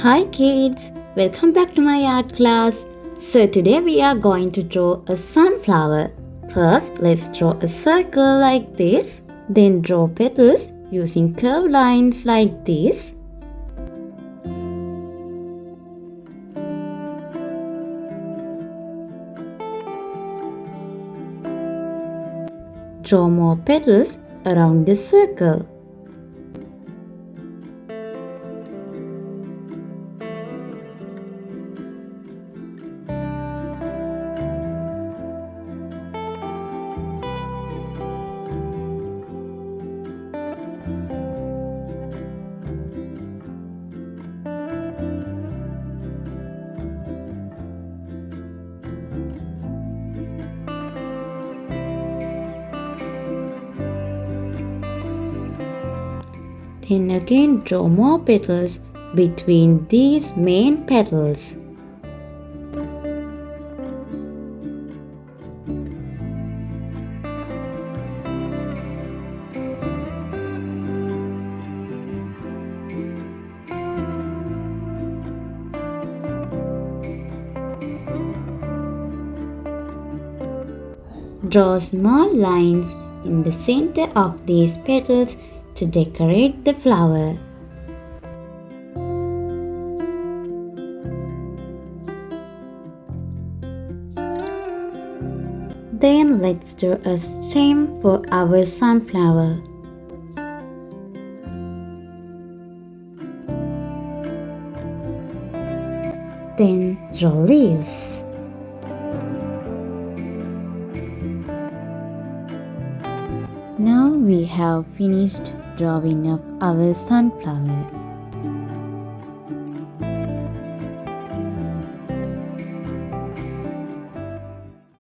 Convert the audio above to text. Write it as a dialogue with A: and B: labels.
A: Hi kids, welcome back to my art class. So today we are going to draw a sunflower. First, let's draw a circle like this. Then draw petals using curved lines like this. Draw more petals around the circle. Then again draw more petals between these main petals. Draw small lines in the center of these petals to decorate the flower. Then let's do a stem for our sunflower. Then draw leaves. Now we have finished drawing of our sunflower.